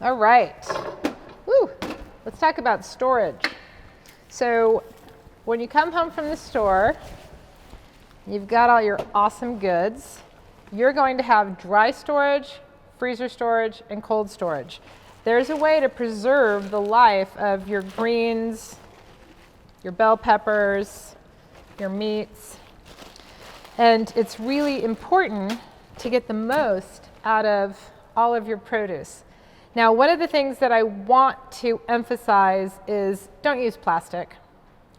All right. Woo. Let's talk about storage. So when you come home from the store, you've got all your awesome goods. You're going to have dry storage, freezer storage, and cold storage. There's a way to preserve the life of your greens, your bell peppers, your meats. And it's really important to get the most out of all of your produce. Now, one of the things that I want to emphasize is don't use plastic,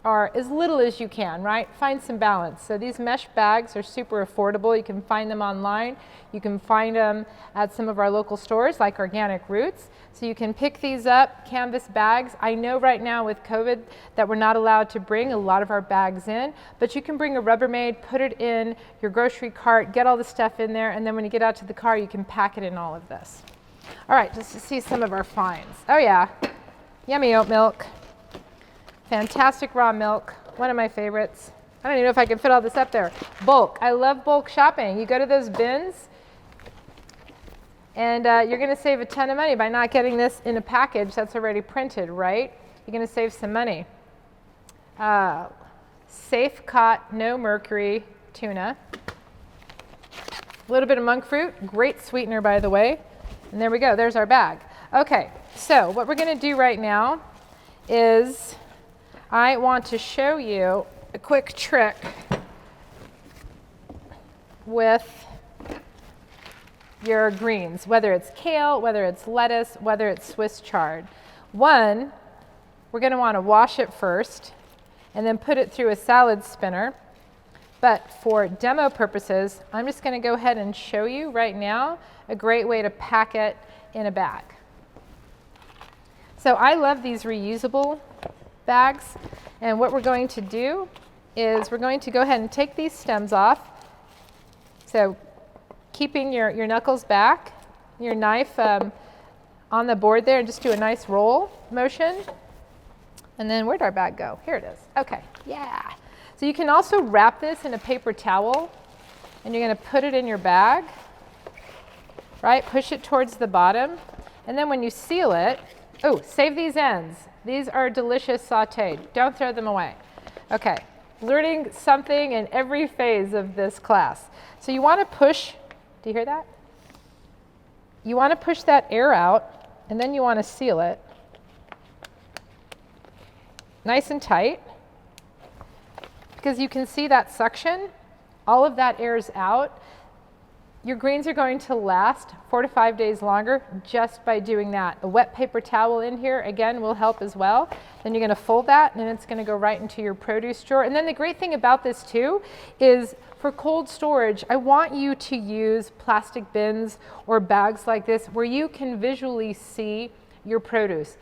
or as little as you can, right? Find some balance. So these mesh bags are super affordable. You can find them online. You can find them at some of our local stores like Organic Roots. So you can pick these up, canvas bags. I know right now with COVID that we're not allowed to bring a lot of our bags in, but you can bring a Rubbermaid, put it in your grocery cart, get all the stuff in there, and then when you get out to the car, you can pack it in all of this. All right, just to see some of our finds. Oh yeah, yummy oat milk. Fantastic raw milk, one of my favorites. I don't even know if I can fit all this up there. Bulk, I love bulk shopping. You go to those bins and you're gonna save a ton of money by not getting this in a package that's already printed, right? You're gonna save some money. Safe caught, no mercury tuna. A little bit of monk fruit, great sweetener by the way. And there we go, there's our bag. Okay, so what we're gonna do right now is I want to show you a quick trick with your greens, whether it's kale, whether it's lettuce, whether it's Swiss chard. One, we're gonna wanna wash it first and then put it through a salad spinner. But for demo purposes, I'm just gonna go ahead and show you right now a great way to pack it in a bag. So I love these reusable bags, and what we're going to do is we're going to go ahead and take these stems off. So keeping your knuckles back, your knife on the board there, and just do a nice roll motion. And then where'd our bag go? Here it is. Okay, yeah. So you can also wrap this in a paper towel, and you're gonna put it in your bag, right? Push it towards the bottom, and then when you seal it, oh, save these ends. These are delicious sauteed. Don't throw them away. Okay, learning something in every phase of this class. So you wanna push, do you hear that? You wanna push that air out, and then you wanna seal it. Nice and tight. Because you can see that suction, all of that air is out. Your greens are going to last 4 to 5 days longer just by doing that. A wet paper towel in here, again, will help as well. Then you're gonna fold that and it's gonna go right into your produce drawer. And then the great thing about this too is for cold storage, I want you to use plastic bins or bags like this where you can visually see your produce.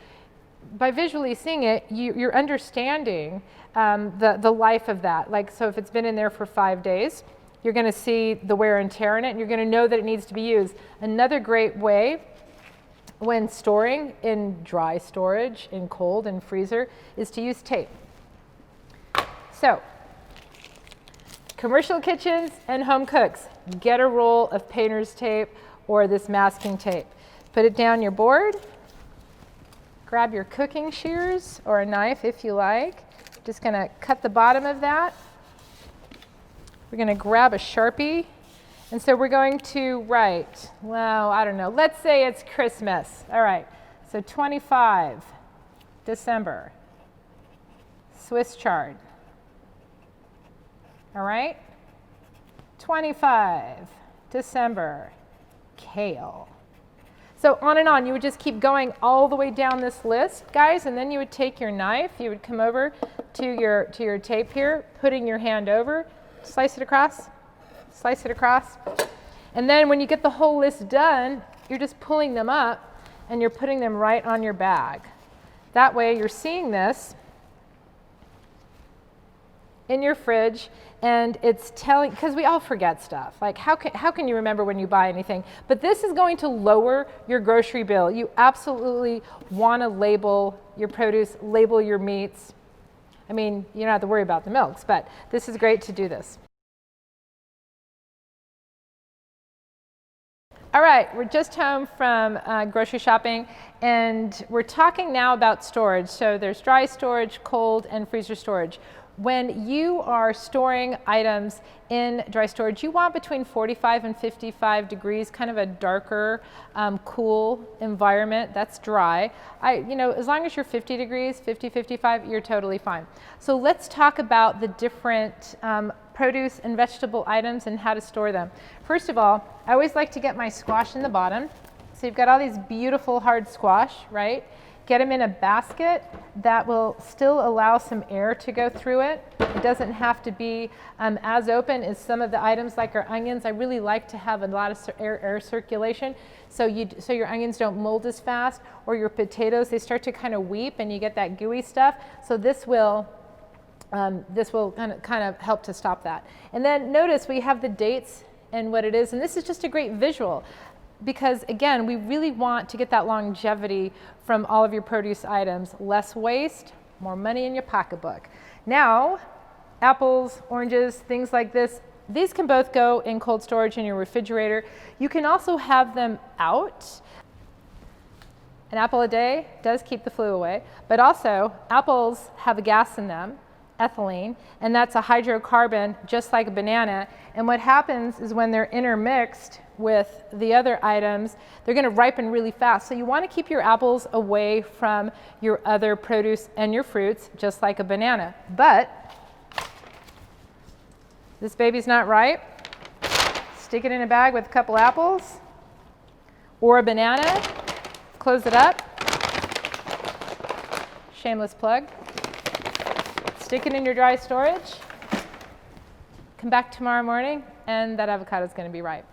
By visually seeing it, you're understanding the life of that. Like, so if it's been in there for 5 days, you're gonna see the wear and tear in it, and you're gonna know that it needs to be used. Another great way when storing in dry storage, in cold and freezer, is to use tape. So, commercial kitchens and home cooks, get a roll of painter's tape or this masking tape. Put it down your board. Grab your cooking shears or a knife if you like. Just gonna cut the bottom of that. We're gonna grab a Sharpie. And so we're going to write, well, I don't know, let's say it's Christmas. All right, so 25 December, Swiss chard. All right, 25 December, kale. So on and on, you would just keep going all the way down this list, guys, and then you would take your knife, you would come over to your tape here, putting your hand over, slice it across, and then when you get the whole list done, you're just pulling them up and you're putting them right on your bag. That way you're seeing this in your fridge, and it's telling, because we all forget stuff. Like how can you remember when you buy anything? But this is going to lower your grocery bill. You absolutely want to label your produce, label your meats. I mean, you don't have to worry about the milks, but this is great to do this. All right, we're just home from grocery shopping, and we're talking now about storage. So there's dry storage, cold, and freezer storage. When you are storing items in dry storage, you want between 45 and 55 degrees, kind of a darker, cool environment. That's dry. As long as you're 50 degrees, 50, 55, you're totally fine. So let's talk about the different produce and vegetable items and how to store them. First of all, I always like to get my squash in the bottom. So you've got all these beautiful hard squash, right? Get them in a basket that will still allow some air to go through it. It doesn't have to be as open as some of the items like our onions. I really like to have a lot of air circulation so your onions don't mold as fast, or your potatoes, they start to kind of weep and you get that gooey stuff. So this will kind of help to stop that. And then notice we have the dates and what it is, and this is just a great visual because again, we really want to get that longevity from all of your produce items. Less waste, more money in your pocketbook. Now, apples, oranges, things like this, these can both go in cold storage in your refrigerator. You can also have them out. An apple a day does keep the flu away, but also apples have a gas in them, ethylene, and that's a hydrocarbon just like a banana. And what happens is when they're intermixed with the other items, they're going to ripen really fast. So you want to keep your apples away from your other produce and your fruits, just like a banana. But this baby's not ripe. Stick it in a bag with a couple apples or a banana. Close it up. Shameless plug. Stick it in your dry storage. Come back tomorrow morning and that avocado is going to be ripe.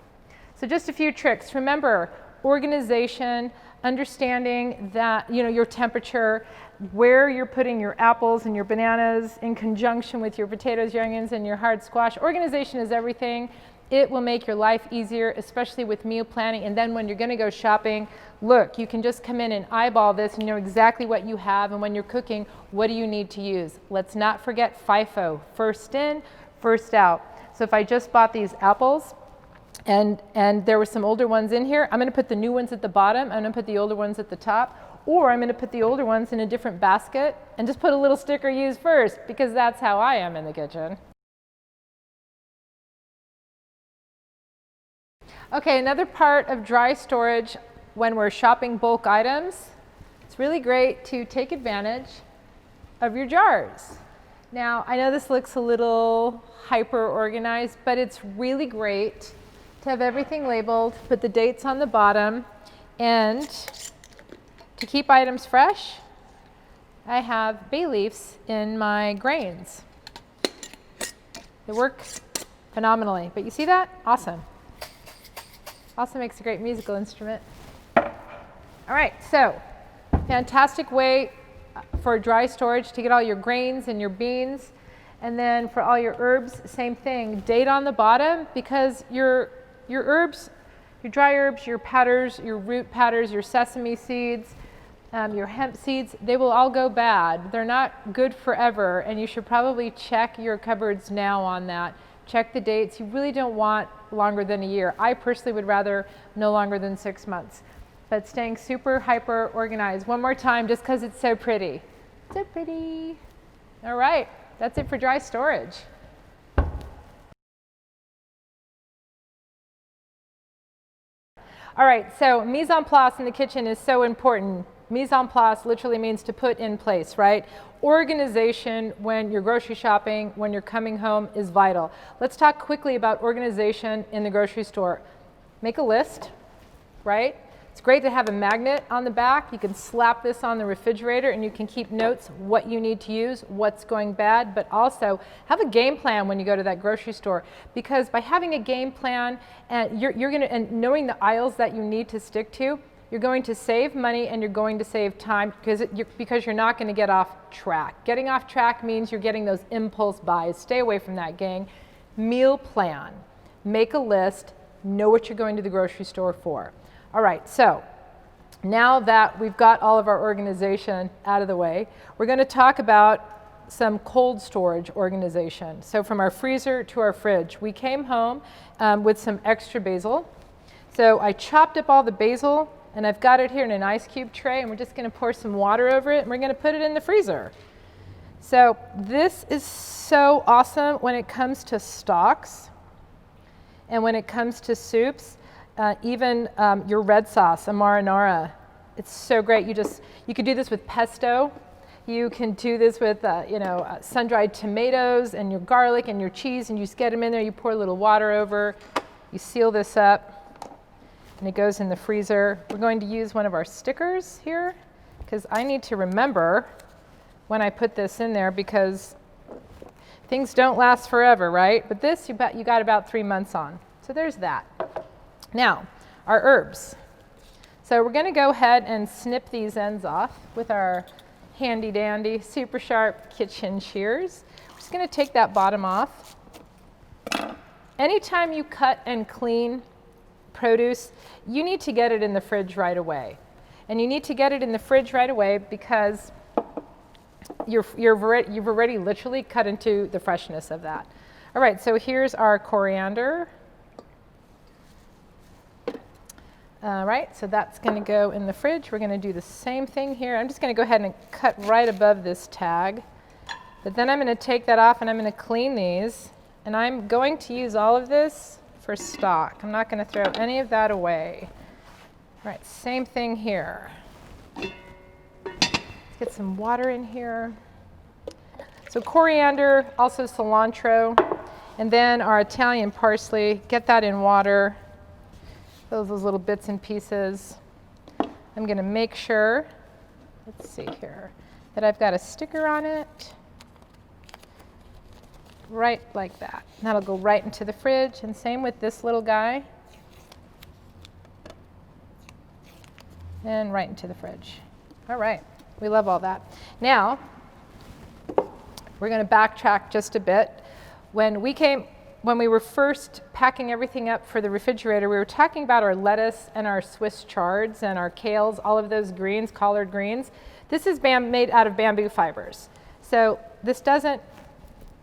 So just a few tricks. Remember, organization, understanding that your temperature, where you're putting your apples and your bananas in conjunction with your potatoes, your onions, and your hard squash. Organization is everything. It will make your life easier, especially with meal planning. And then when you're going to go shopping, look, you can just come in and eyeball this and know exactly what you have. And when you're cooking, what do you need to use? Let's not forget FIFO, first in, first out. So if I just bought these apples and there were some older ones in here, I'm going to put the new ones at the bottom. I'm going to put the older ones at the top. Or I'm going to put the older ones in a different basket and just put a little sticker use first, because that's how I am in the kitchen. Okay, another part of dry storage when we're shopping bulk items, it's really great to take advantage of your jars. Now, I know this looks a little hyper organized, but it's really great to have everything labeled, put the dates on the bottom, and to keep items fresh, I have bay leaves in my grains. They work phenomenally, but you see that? Awesome. Also makes a great musical instrument. All right, so fantastic way for dry storage to get all your grains and your beans. And then for all your herbs, same thing. Date on the bottom, because your herbs, your dry herbs, your powders, your root powders, your sesame seeds, your hemp seeds, they will all go bad. They're not good forever, and you should probably check your cupboards now on that. Check the dates. You really don't want longer than a year. I personally would rather no longer than 6 months. But staying super hyper organized. One more time, just because it's so pretty. So pretty. All right, that's it for dry storage. All right, so mise en place in the kitchen is so important. Mise en place literally means to put in place, right? Organization when you're grocery shopping, when you're coming home, is vital. Let's talk quickly about organization in the grocery store. Make a list, right? It's great to have a magnet on the back. You can slap this on the refrigerator and you can keep notes what you need to use, what's going bad, but also have a game plan when you go to that grocery store, because by having a game plan and and knowing the aisles that you need to stick to, you're going to save money and you're going to save time because you're not going to get off track. Getting off track means you're getting those impulse buys. Stay away from that, gang. Meal plan. Make a list. Know what you're going to the grocery store for. All right, so now that we've got all of our organization out of the way, we're going to talk about some cold storage organization. So from our freezer to our fridge, we came home with some extra basil. So I chopped up all the basil, and I've got it here in an ice cube tray, and we're just going to pour some water over it, and we're going to put it in the freezer. So this is so awesome when it comes to stocks and when it comes to soups, even your red sauce, a marinara. It's so great. You could do this with pesto. You can do this with sun-dried tomatoes and your garlic and your cheese, and you just get them in there. You pour a little water over. You seal this up, and it goes in the freezer. We're going to use one of our stickers here because I need to remember when I put this in there, because things don't last forever, right? But this, you got about 3 months on. So there's that. Now, our herbs. So we're going to go ahead and snip these ends off with our handy dandy, super sharp kitchen shears. We're just going to take that bottom off. Anytime you cut and clean produce, you need to get it in the fridge right away. And you need to get it in the fridge right away because you've already literally cut into the freshness of that. All right, so here's our coriander. All right, so that's going to go in the fridge. We're going to do the same thing here. I'm just going to go ahead and cut right above this tag. But then I'm going to take that off and I'm going to clean these. And I'm going to use all of this for stock. I'm not going to throw any of that away. All right, same thing here. Get some water in here. So coriander, also cilantro, and then our Italian parsley. Get that in water. Those little bits and pieces. I'm going to make sure, let's see here, that I've got a sticker on it. Right like that. And that'll go right into the fridge. And same with this little guy. And right into the fridge. All right. We love all that. Now, we're going to backtrack just a bit. When we were first packing everything up for the refrigerator, we were talking about our lettuce and our Swiss chards and our kales, all of those greens, collard greens. This is made out of bamboo fibers. So this doesn't,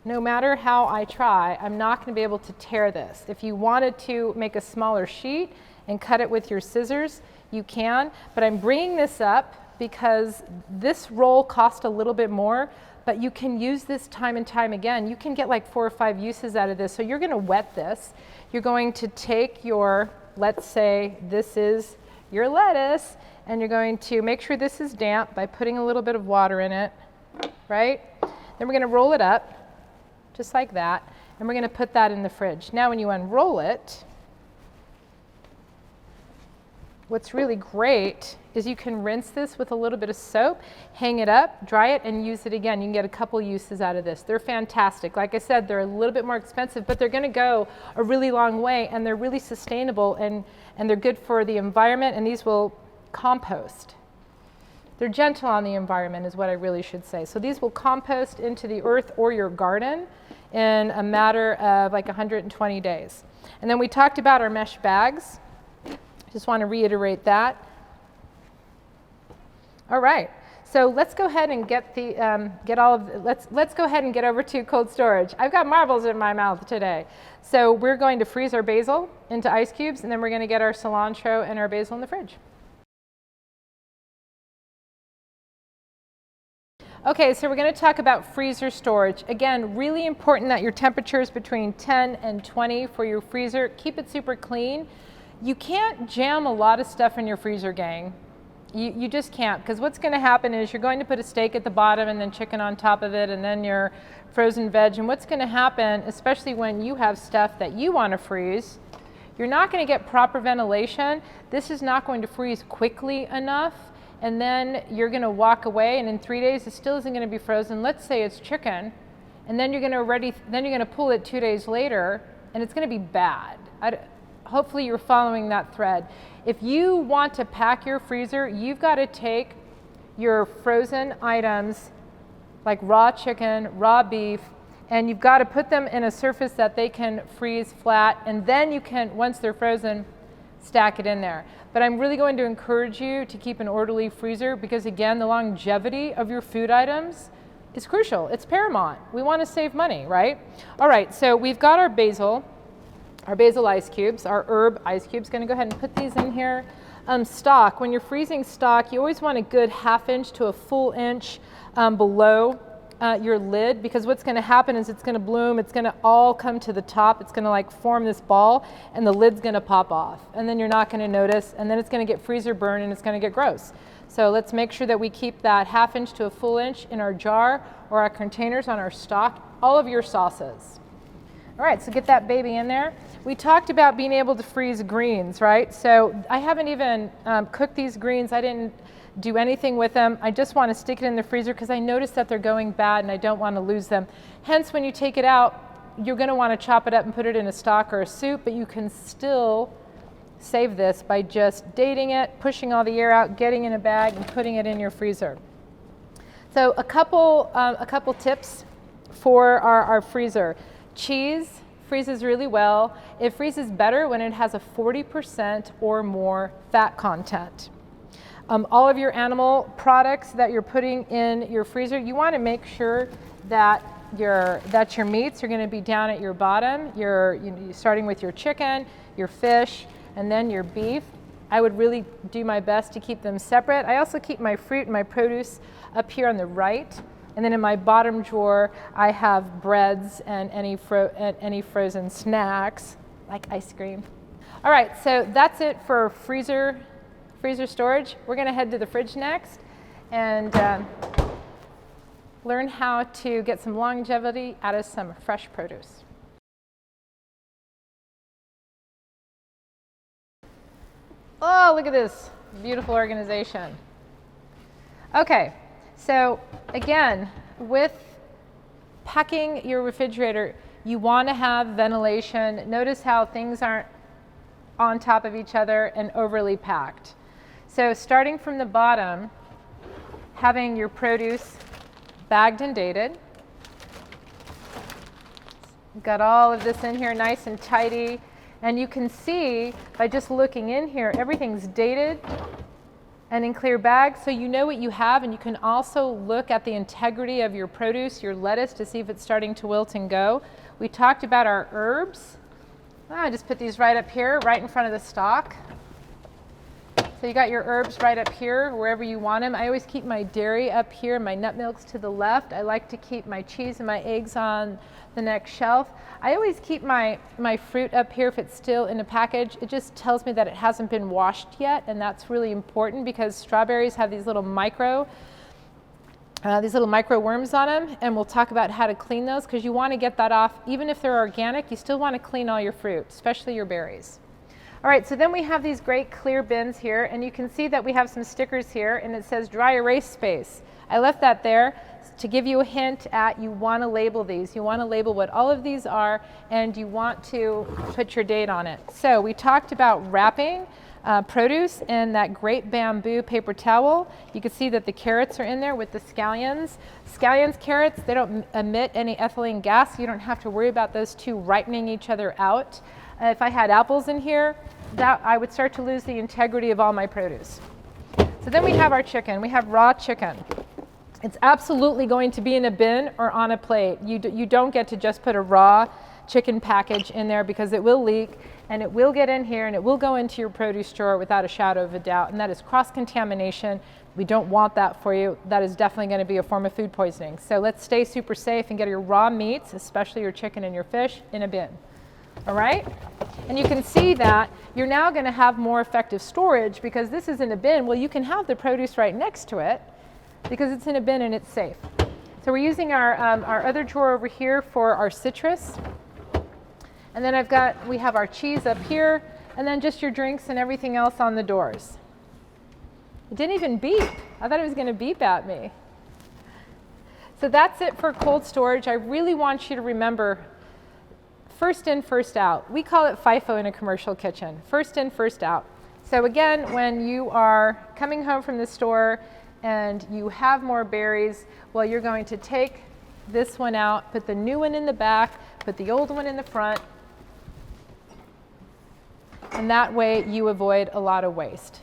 no matter how I try, I'm not going to be able to tear this. If you wanted to make a smaller sheet and cut it with your scissors, you can. But I'm bringing this up because this roll cost a little bit more, but you can use this time and time again. You can get like 4 or 5 uses out of this. So you're going to wet this. You're going to take your, let's say this is your lettuce, and you're going to make sure this is damp by putting a little bit of water in it, right? Then we're going to roll it up, just like that, and we're going to put that in the fridge. Now when you unroll it, what's really great is you can rinse this with a little bit of soap, hang it up, dry it, and use it again. You can get a couple uses out of this. They're fantastic. Like I said, they're a little bit more expensive, but they're going to go a really long way, and they're really sustainable, and they're good for the environment, and these will compost. They're gentle on the environment is what I really should say. So these will compost into the earth or your garden in a matter of like 120 days. And then we talked about our mesh bags. Just want to reiterate that. All right, so let's go ahead and get let's go ahead and get over to cold storage. I've got marbles in my mouth today. So we're going to freeze our basil into ice cubes, and then we're going to get our cilantro and our basil in the fridge. Okay, so we're going to talk about freezer storage. Again, really important that your temperature is between 10 and 20 for your freezer. Keep it super clean. You can't jam a lot of stuff in your freezer, gang. You just can't, because what's going to happen is you're going to put a steak at the bottom and then chicken on top of it and then your frozen veg. And what's going to happen, especially when you have stuff that you want to freeze, you're not going to get proper ventilation. This is not going to freeze quickly enough. And then you're going to walk away, and in 3 days it still isn't going to be frozen. Let's say it's chicken, and then you're going to pull it 2 days later, and it's going to be bad. Hopefully you're following that thread. If you want to pack your freezer, you've got to take your frozen items like raw chicken, raw beef, and you've got to put them in a surface that they can freeze flat, and then you can, once they're frozen, stack it in there. But I'm really going to encourage you to keep an orderly freezer because, again, the longevity of your food items is crucial. It's paramount. We want to save money, right? All right, so we've got our basil. our basil ice cubes, our herb ice cubes. Going to go ahead and put these in here. Stock, when you're freezing stock, you always want a good 1/2 inch to a full inch below your lid, because what's going to happen is it's going to bloom, it's going to all come to the top, it's going to like form this ball, and the lid's going to pop off, and then you're not going to notice, and then it's going to get freezer burn and it's going to get gross. So let's make sure that we keep that 1/2 inch to a full inch in our jar or our containers on our stock, all of your sauces. All right, so get that baby in there. We talked about being able to freeze greens, right? So I haven't even cooked these greens. I didn't do anything with them. I just want to stick it in the freezer because I noticed that they're going bad and I don't want to lose them. Hence, when you take it out, you're going to want to chop it up and put it in a stock or a soup, but you can still save this by just dating it, pushing all the air out, getting in a bag, and putting it in your freezer. So a couple tips for our freezer. Cheese freezes really well. It freezes better when it has a 40% or more fat content. All of your animal products that you're putting in your freezer, you want to make sure that your meats are going to be down at your bottom. You're starting with your chicken, your fish, and then your beef. I would really do my best to keep them separate. I also keep my fruit and my produce up here on the right. And then in my bottom drawer, I have breads and any frozen snacks, like ice cream. All right, so that's it for freezer storage. We're going to head to the fridge next and learn how to get some longevity out of some fresh produce. Oh, look at this beautiful organization. Okay, so again, with packing your refrigerator, you want to have ventilation. Notice how things aren't on top of each other and overly packed. So starting from the bottom, having your produce bagged and dated. Got all of this in here nice and tidy. And you can see by just looking in here, everything's dated and in clear bags, so you know what you have, and you can also look at the integrity of your produce, your lettuce, to see if it's starting to wilt and go. We talked about our herbs. I just put these right up here, right in front of the stock. So you got your herbs right up here, wherever you want them. I always keep my dairy up here, my nut milks to the left. I like to keep my cheese and my eggs on the next shelf. I always keep my fruit up here if it's still in a package. It just tells me that it hasn't been washed yet, and that's really important because strawberries have these little micro worms on them, and we'll talk about how to clean those because you want to get that off. Even if they're organic, you still want to clean all your fruit, especially your berries. All right, so then we have these great clear bins here, and you can see that we have some stickers here, and it says dry erase space. I left that there to give you a hint at you want to label these. You want to label what all of these are, and you want to put your date on it. So we talked about wrapping produce in that great bamboo paper towel. You can see that the carrots are in there with the scallions. Scallions, carrots, they don't emit any ethylene gas. You don't have to worry about those two ripening each other out. If I had apples in here, I would start to lose the integrity of all my produce. So then we have our chicken. We have raw chicken. It's absolutely going to be in a bin or on a plate. You don't get to just put a raw chicken package in there because it will leak and it will get in here and it will go into your produce drawer without a shadow of a doubt. And that is cross-contamination. We don't want that for you. That is definitely going to be a form of food poisoning. So let's stay super safe and get your raw meats, especially your chicken and your fish, in a bin. All right? And you can see that you're now going to have more effective storage because this is in a bin. Well, you can have the produce right next to it because it's in a bin and it's safe. So we're using our other drawer over here for our citrus. And then we have our cheese up here, and then just your drinks and everything else on the doors. It didn't even beep. I thought it was going to beep at me. So that's it for cold storage. I really want you to remember first in, first out. We call it FIFO in a commercial kitchen. First in, first out. So again, when you are coming home from the store and you have more berries, well, you're going to take this one out, put the new one in the back, put the old one in the front, and that way you avoid a lot of waste.